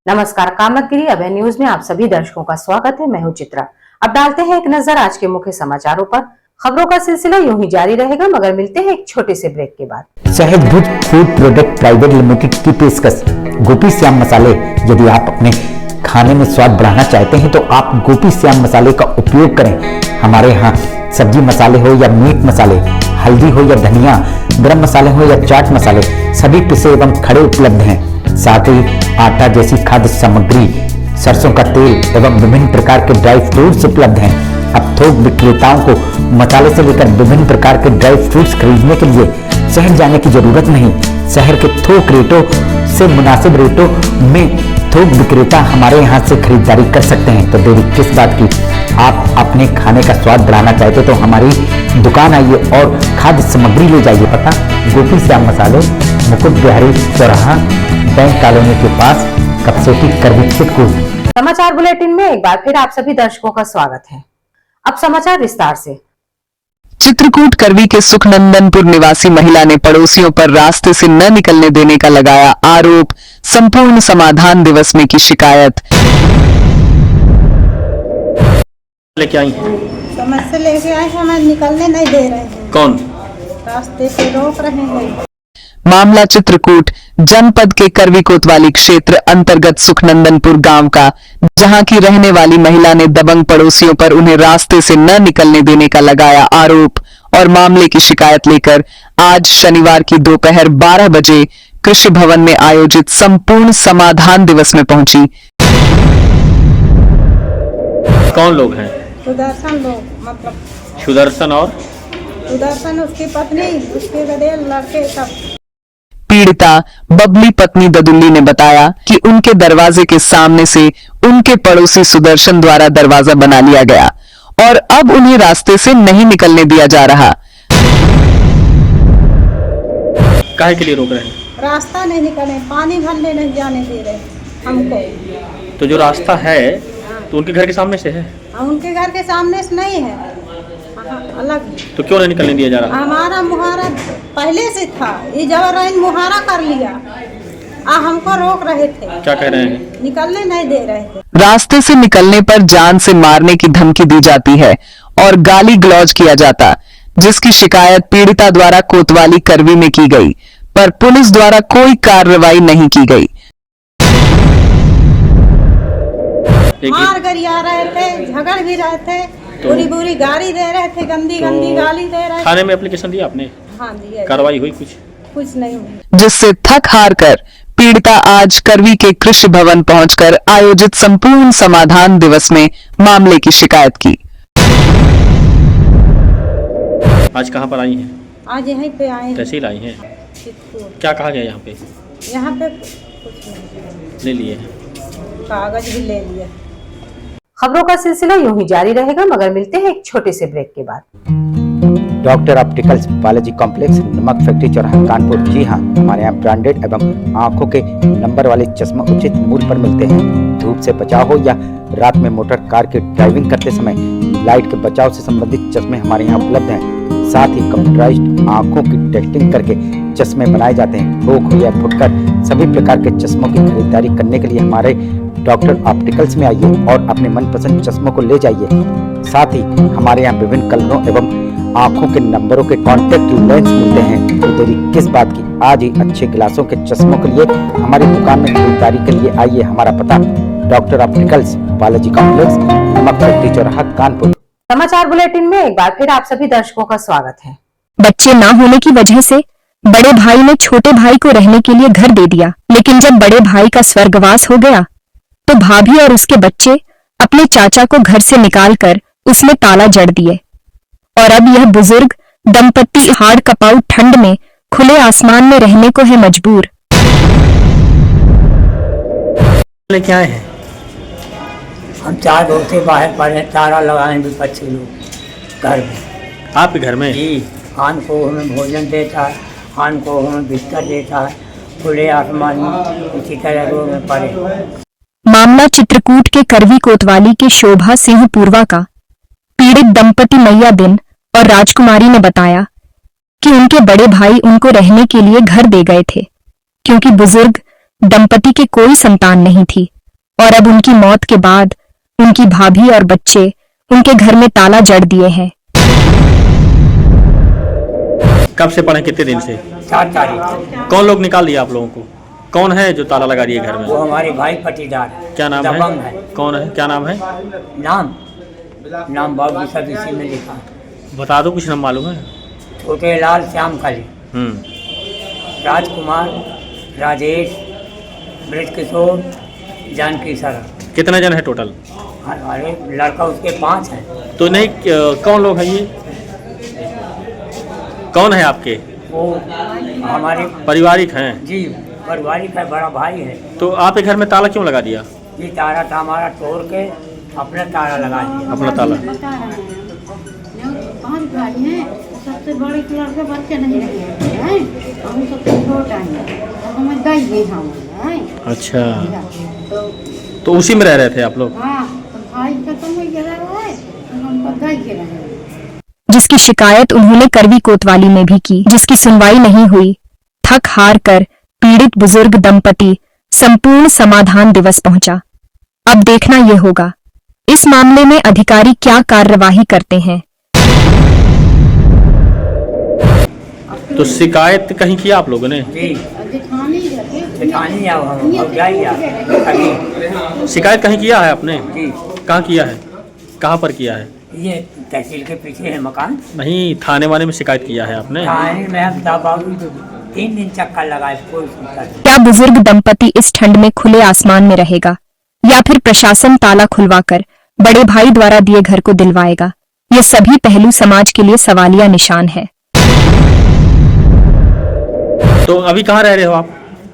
नमस्कार, कामतगिरी अभय न्यूज में आप सभी दर्शकों का स्वागत है। मैं हूं चित्रा। अब डालते हैं एक नजर आज के मुख्य समाचारों पर। खबरों का सिलसिला यूं ही जारी रहेगा, मगर मिलते हैं एक छोटे से ब्रेक के बाद। सहज भुज फूड प्रोडक्ट प्राइवेट लिमिटेड की पेशकश गोपी श्याम मसाले। यदि आप अपने खाने में स्वाद बढ़ाना चाहते हैं तो आप गोपी श्याम मसाले का उपयोग करें। हमारे यहाँ सब्जी मसाले हो या मीट मसाले, हल्दी हो या धनिया, गरम मसाले हो या चाट मसाले, सभी पिसे एवं खड़े उपलब्ध हैं। साथ ही आटा जैसी खाद्य सामग्री, सरसों का तेल एवं विभिन्न प्रकार के ड्राई फ्रूट्स उपलब्ध हैं। अब थोक विक्रेताओं को मसाले से लेकर विभिन्न प्रकार के ड्राई फ्रूट्स खरीदने के लिए शहर जाने की जरूरत नहीं। शहर के थोक रेटों से मुनासिब रेटों में थोक विक्रेता हमारे यहाँ से खरीदारी कर सकते हैं। तो देरी किस बात की, आप अपने खाने का स्वाद बढ़ाना चाहते तो हमारी दुकान आइए और खाद्य सामग्री ले जाइए। पता गोपी श्याम मसाले, मुकुट बिहारी चौराहा, बैंक कॉलोनी के पास, कपसेटी, करवी, चित्रकूट। समाचार बुलेटिन में एक बार फिर आप सभी दर्शकों का स्वागत है। अब समाचार विस्तार से। चित्रकूट करवी के सुखनंदनपुर निवासी महिला ने पड़ोसियों पर रास्ते से न निकलने देने का लगाया आरोप। संपूर्ण समाधान दिवस में की शिकायत। लेके आई हैं? समस्या लेके आए हैं, हमें निकलने नहीं दे रहे हैं। कौन? रास्ते से रोक रहे हैं। मामला चित्रकूट जनपद के करवी कोतवाली क्षेत्र अंतर्गत सुखनंदनपुर गांव का, जहां की रहने वाली महिला ने दबंग पड़ोसियों पर उन्हें रास्ते से न निकलने देने का लगाया आरोप और मामले की शिकायत लेकर आज शनिवार की दोपहर 12 बजे कृषि भवन में आयोजित संपूर्ण समाधान दिवस में पहुंची। कौन लोग हैं? सुदर्शन लोग, मतलब सुदर्शन और सुदर्शन, उसकी पत्नी, उसके गधे लड़के सब। पीड़िता बबली पत्नी ददुल्ली ने बताया कि उनके दरवाजे के सामने से उनके पड़ोसी सुदर्शन द्वारा दरवाजा बना लिया गया और अब उन्हें रास्ते से नहीं निकलने दिया जा रहा। काहे के लिए रोक रहे हैं? रास्ता नहीं निकले, पानी भरने नहीं जाने दे रहे हमको। तो जो रास्ता है तो उनके घर के सामने से है? उनके घर के सामने से नहीं है, अलग। तो क्यों नहीं निकलने दिया जा रहा? हमारा मुहारा पहले से था, ये जबरन मुहारा कर लिया, हमको रोक रहे थे। क्या कह रहे हैं? निकलने नहीं दे रहे थे। रास्ते से निकलने पर जान से मारने की धमकी दी जाती है और गाली गलौज किया जाता, जिसकी शिकायत पीड़िता द्वारा कोतवाली करवी में की गई, पर पुलिस द्वारा कोई कार्रवाई नहीं की गई। मार गरिया रहे थे, झगड़ भी रहे थे, बुरी बुरी गाली दे रहे थे, गंदी गंदी गाली दे रहे थे। थाने में एप्लीकेशन दिया आपने? हाँ दिया। कार्रवाई हुई? कुछ नहीं हुई। जिससे थक हार कर पीड़िता आज करवी के कृषि भवन पहुंचकर आयोजित संपूर्ण समाधान दिवस में मामले की शिकायत की। आज कहाँ पर आई हैं? आज यहीं पे आए हैं। तहसील आई हैं? चित्रकूट। क्या कहा गया यहाँ पे? यहाँ पे कुछ नहीं, ले लिए? कागज भी ले लिए। खबरों का सिलसिला यूं ही जारी रहेगा, मगर मिलते हैं एक छोटे से ब्रेक के बाद। डॉक्टर ऑप्टिकल्स बालाजी कॉम्प्लेक्स, नमक फैक्ट्री चौराहा, कानपुर। जी हाँ, हमारे यहाँ ब्रांडेड एवं आंखों के नंबर वाले चश्मा उचित मूल्य पर मिलते हैं। धूप से बचाव हो या रात में मोटर कार की ड्राइविंग करते समय लाइट के बचाव से संबंधित चश्मे हमारे यहाँ उपलब्ध हैं। साथ ही कंप्यूटराइज्ड आंखों की टेस्टिंग करके चश्मे बनाए जाते हैं। थोक हो या फुटकर सभी प्रकार के चश्मों की खरीदारी करने के लिए हमारे डॉक्टर ऑप्टिकल्स में आइए और अपने मनपसंद चश्मों को ले जाइए। साथ ही हमारे यहाँ विभिन्न कलरों एवं आंखों के नंबरों के कॉन्टेक्ट लेंस मिलते हैं। तो देरी किस बात की, आज ही अच्छे गिलासों के चश्मों के लिए हमारी दुकान में खरीदारी के लिए आइए। हमारा पता डॉक्टर ऑप्टिकल्स बालाजी कॉम्प्लेक्स, नमक फैक्ट्री चौराहा, कानपुर। समाचार बुलेटिन में एक बार फिर आप सभी दर्शकों का स्वागत है। बच्चे ना होने की वजह से बड़े भाई ने छोटे भाई को रहने के लिए घर दे दिया, लेकिन जब बड़े भाई का स्वर्गवास हो गया तो भाभी और उसके बच्चे अपने चाचा को घर से निकालकर उसमें ताला जड़ दिए और अब यह बुजुर्ग दंपत्ति हाड़ कपाऊ ठंड में खुले आसमान में रहने को है मजबूर। लेके आए हैं? हम 4 रोज से बाहर पड़े, ताला लगाए भी बच्चे लोग घर में। आपके घर में? जी, खान को हमें भोजन देता है, खान को हमें बिस्तर देता है, खुले आसमान में इसी तरह रोड में पड़े। मामला चित्रकूट के करवी कोतवाली के शोभा सिंह पूर्वा का। पीड़ित दंपति मैया दिन और राजकुमारी ने बताया कि उनके बड़े भाई उनको रहने के लिए घर दे गए थे, क्योंकि बुजुर्ग दंपति के कोई संतान नहीं थी। और अब उनकी मौत के बाद उनकी भाभी और बच्चे उनके घर में ताला जड़ दिए हैं। कब से पढ़े, कितने दिन से? 4 तारीख। कौन लोग निकाल दिया आप लोगों को? कौन है जो ताला लगा दिए घर में? वो हमारे भाई पटीदार। क्या नाम दबंग है? कौन है, क्या नाम है? नाम बाबू सब इसी में लिखा है। बता दो, कुछ नाम मालूम है? छोटे लाल, श्याम काली, हम्म। राजकुमार, राजेश, ब्रजकिशोर, जानकी सर। कितने जन है टोटल? अरे लड़का उसके 5 हैं। तो नहीं, कौन लोग हैं ये? कौन है आपके? वो हमारे पारिवारिक हैं? जी पारिवारिक है, बड़ा भाई है। तो आपके घर में ताला क्यों लगा दिया? ये तारा था हमारा, तोड़ के अपना ताला लगा दिया। अपना ताला? बता रहे हैं, जो 5 भाई हैं, सबसे बड़े के लड़के बच्चे नहीं रखे हैं, हम सबसे छोटा हैं, हमें गई गई हम हैं। अच्छा, तो तो उसी में रह रहे थे आप लोग? हाँ, तो भाई खत्म हो गया है, हम गई के रहे। जिसकी शिकायत उन्होंने करवी कोतवाली में भी की, जिसकी सुनवाई नहीं हुई। थक हार कर पीड़ित बुजुर्ग दंपति संपूर्ण समाधान दिवस पहुंचा। अब देखना ये होगा इस मामले में अधिकारी क्या कार्यवाही करते हैं। तो शिकायत कहीं किया आप लोगों ने? जी दिखानी रखे, दिखानी आओ हम अब जाइए अभी। शिकायत कहीं किया है आपने? जी कहाँ किया है? कहाँ पर किया है? ये तहसील के पीछे है मकान। नहीं, थाने वाले में शिकायत किया है आपने? थाने में हम बाबू 3 दिन चक्कर लगाए, कोई सुनता नहीं। क्या बुजुर्ग दंपति इस ठंड में खुले आसमान में रहेगा या फिर प्रशासन ताला खुलवाकर बड़े भाई द्वारा दिए घर को दिलवाएगा? ये सभी पहलू समाज के लिए सवालिया निशान है। तो अभी कहाँ रह रहे हो आप?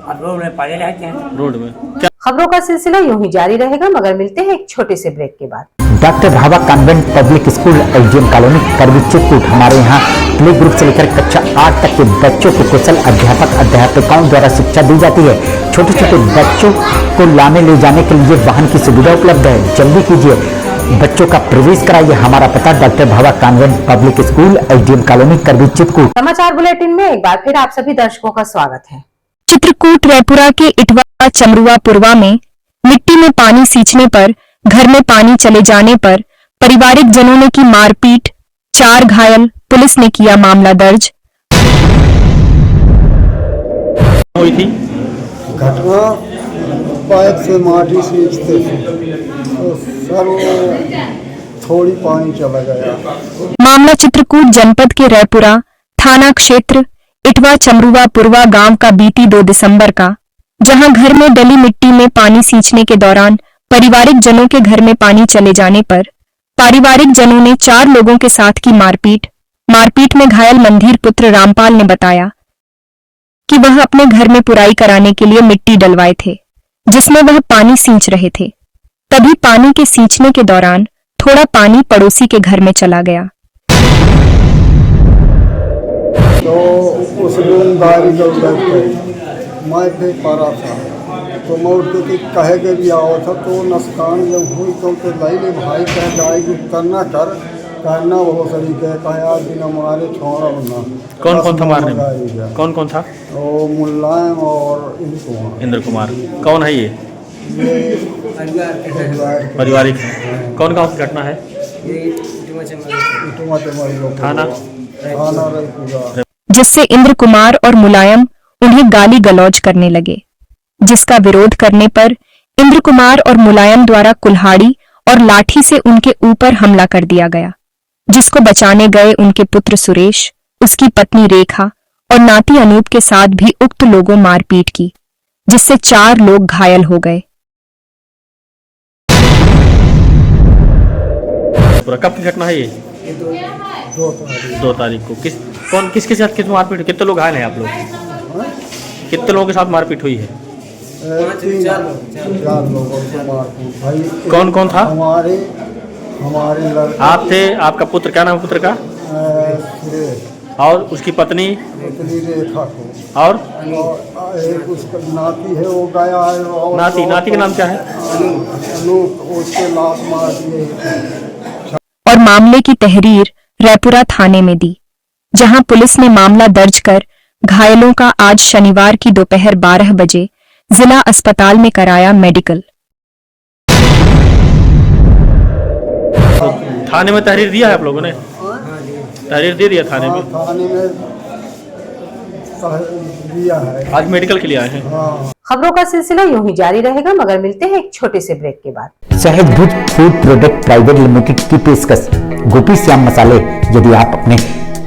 अब रोड में पड़े रहते हैं। रोड में? क्या? खबरों का सिलसिला यूं ही जारी रहेगा, मगर मिलते हैं एक छोटे से ब्रेक के बाद। Doctor Bhabha convent public school SDM colony Karwi Chitrakoot. हमारे यहाँ प्ले ग्रुप से लेकर कक्षा 8 तक के बच्चों को कुशल अध्यापक अध्यापिकाओं द्वारा शिक्षा दी जाती है। छोटे छोटे बच्चों को लाने ले जाने के लिए वाहन की सुविधा उपलब्ध है। जल्दी कीजिए, बच्चों का प्रवेश कराइए। हमारा पता doctor Bhabha convent public school SDM colony Karwi Chitrakoot. समाचार बुलेटिन में एक बार फिर आप सभी दर्शकों का स्वागत है। चित्रकूट रायपुरा के इटवा चमरुआ पुरवा में मिट्टी में पानी सींचने पर घर में पानी चले जाने पर पारिवारिक जनों ने की मारपीट, 4 घायल, पुलिस ने किया मामला दर्ज। हुई थी घटना पाइप से माटी सींचते थे तो सर थोड़ी पानी चला गया। मामला चित्रकूट जनपद के रायपुरा थाना क्षेत्र इटवा चमरुआ पुरवा गांव का बीती 2 दिसंबर का, जहां घर में डली मिट्टी में पानी सींचने के दौरान पारिवारिक जनों के घर में पानी चले जाने पर पारिवारिक जनों ने 4 लोगों के साथ की मारपीट में घायल मंदिर पुत्र रामपाल ने बताया कि वह अपने घर में पुराई कराने के लिए मिट्टी डलवाए थे, जिसमें वह पानी सींच रहे थे। तभी पानी के सींचने के दौरान थोड़ा पानी पड़ोसी के घर में चला गया। तो उस दिन गाड़ी जब लग गई, मैं फिर पड़ा था तो मैं उठ के कहे के भी आओ था तो नसकान जब हुई तो लाइले भाई कह जाएगी करना कर कहना बहुत सही कहे आज दिन हमारे छोड़ा होना। कौन कौन था मारने में? कौन कौन था? वो मुलायम और इंद्र कुमार। कौन है ये? पारिवारिक है। कौन गाँव की घटना है? थाना? जिससे इंद्र कुमार और मुलायम उन्हें गाली गलौज करने लगे, जिसका विरोध करने पर इंद्र कुमार और मुलायम द्वारा कुल्हाड़ी और लाठी से उनके ऊपर हमला कर दिया गया, जिसको बचाने गए उनके पुत्र सुरेश, उसकी पत्नी रेखा और नाती अनूप के साथ भी उक्त लोगों मारपीट की, जिससे 4 लोग घायल हो गए। कब की घटना है ये? 2 तारीख को। किसके साथ किस मारपीट? कितने लोग घायल हैं आप लोग? कितने लोगों के साथ मारपीट हुई है? 3-4 लोगों को मारपीट भाई। कौन कौन था? हमारे लड़के। आप थे? आपका पुत्र, क्या नाम है पुत्र का? और उसकी पत्नी रेखा को। और एक उसका नाती है वो गया है। नाती का नाम क्या है? अनूप, उसके लाश मार दिए। और मामले की तहरीर रायपुरा थाने में दी, जहां पुलिस ने मामला दर्ज कर घायलों का आज शनिवार की दोपहर 12 बजे जिला अस्पताल में कराया मेडिकल। थाने में तहरीर दिया है आप लोगों ने? तहरीर दे दिया थाने में? थाने में दिया है। आज मेडिकल के लिए आए हैं। हाँ। खबरों का सिलसिला यूं ही जारी रहेगा, मगर मिलते हैं एक छोटे से ब्रेक के बाद। सहज भुज फूड प्रोडक्ट प्राइवेट लिमिटेड की पेशकश गोपी श्याम मसाले। यदि आप अपने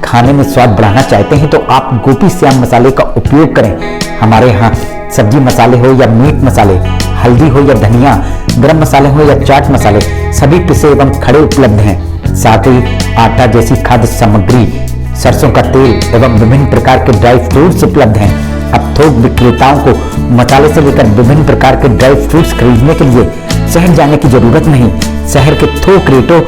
खाने में स्वाद बढ़ाना चाहते हैं तो आप गोपी श्याम मसाले का उपयोग करें। हमारे यहाँ सब्जी मसाले हो या मीट मसाले, हल्दी हो या धनिया, गरम मसाले हो या चाट मसाले, सभी पिसे एवं खड़े उपलब्ध हैं। साथ ही आटा जैसी खाद्य सामग्री, सरसों का तेल एवं विभिन्न प्रकार के ड्राई फ्रूट्स उपलब्ध हैं। अब थोक विक्रेताओं को मसाले से लेकर विभिन्न प्रकार के ड्राई फ्रूट्स खरीदने के लिए शहर जाने की जरूरत नहीं। शहर के थोक रेटों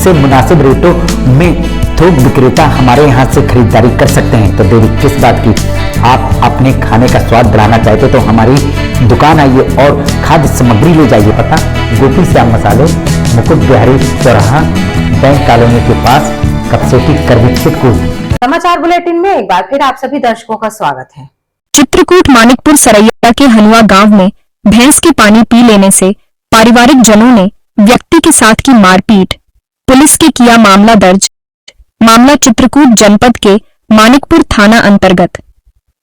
से मुनासिब रेटों में थोक विक्रेता हमारे यहाँ से खरीदारी कर सकते हैं। तो देरी किस बात की, आप अपने खाने का स्वाद बढ़ाना चाहते तो हमारी दुकान आइए और खाद्य सामग्री ले जाइए। पता गोपी श्याम मसाले, मुकुट बिहारी चौराहा, बैंक कॉलोनी के पास, कपसेटी करवी चित्रकूट। समाचार बुलेटिन में एक बार फिर आप सभी दर्शकों का स्वागत है। चित्रकूट मानिकपुर सरैया के हनुआ गांव में भैंस के पानी पी लेने से पारिवारिक जनों ने व्यक्ति के साथ की मारपीट। पुलिस के किया मामला दर्ज। मामला चित्रकूट जनपद के मानिकपुर थाना अंतर्गत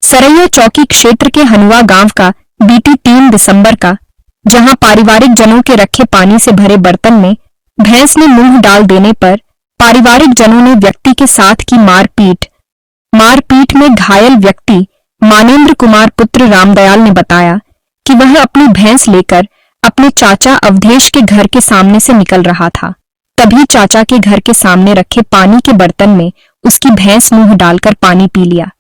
सरैया चौकी क्षेत्र के हनुआ गांव का बीती 3 दिसंबर का, जहां पारिवारिक जनों के रखे पानी से भरे बर्तन में भैंस ने मुंह डाल देने पर पारिवारिक जनों ने व्यक्ति के साथ की मारपीट में घायल व्यक्ति मानेंद्र कुमार पुत्र रामदयाल ने बताया कि वह अपनी भैंस लेकर अपने चाचा अवधेश के घर के सामने से निकल रहा था। तभी चाचा के घर के सामने रखे पानी के बर्तन में उसकी भैंस मुंह डालकर पानी पी लिया,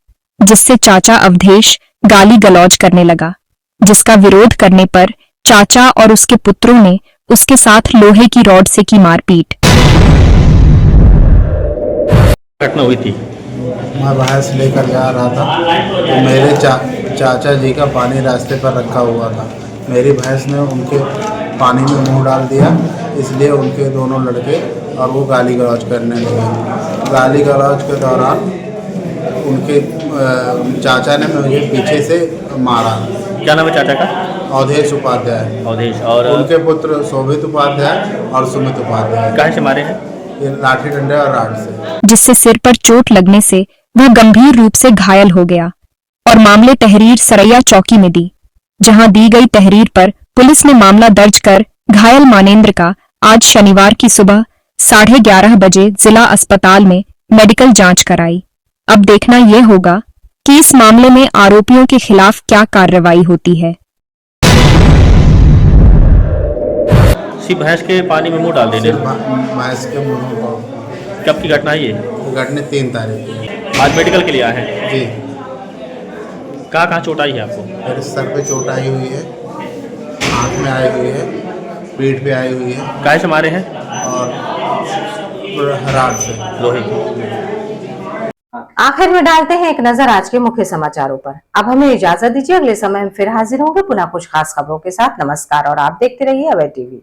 जिससे चाचा अवधेश गाली गलौज करने लगा, जिसका विरोध करने पर चाचा और उसके पुत्रों ने उसके साथ लोहे की रॉड से की मारपीट। घटना हुई थी? मैं भैंस लेकर जा रहा था तो मेरे चाचा जी का पानी रास्ते पर रखा हुआ था। मेरी भैंस ने उनके पानी में मुंह डाल दिया, इसलिए उनके दोनों लड़के और वो गाली गलौज करने लगे। गाली गलौज के दौरान उनके चाचा ने मुझे पीछे से मारा। क्या नाम है चाचा का? अवधेश उपाध्याय। अवधेश। और उनके पुत्र शोभित उपाध्याय और सुमित उपाध्याय। कहाँ से मारे हैं? ये लाठी डंडे और राड से। जिससे सिर पर चोट लगने से वह गंभीर रूप से घायल हो गया और मामले तहरीर सरैया चौकी में दी। जहां दी गई तहरीर पर पुलिस ने मामला दर्ज कर घायल मानेंद्र का आज शनिवार की सुबह 11:30 बजे जिला अस्पताल में मेडिकल जांच कराई। अब देखना यह होगा कि इस मामले में आरोपियों के खिलाफ क्या कार्रवाई होती है। भैंस के पानी में मुंह डाल देने। भैंस के मुंह को। कब की घटना है ये? घटना 3 तारीख। आज मेडिकल के लिए आए हैं? जी। कहाँ चोट आई है आपको? मेरे सर पे चोट आई हुई है, आँख में आई हुई है, पीठ पे आई हुई है। काय से मारे हैं? और राड से, लोहे की। आखिर में डालते हैं एक नजर आज के मुख्य समाचारों पर। अब हमें इजाजत दीजिए, अगले समय हम फिर हाजिर होंगे पुनः कुछ खास खबरों के साथ। नमस्कार और आप देखते रहिए अभय टीवी।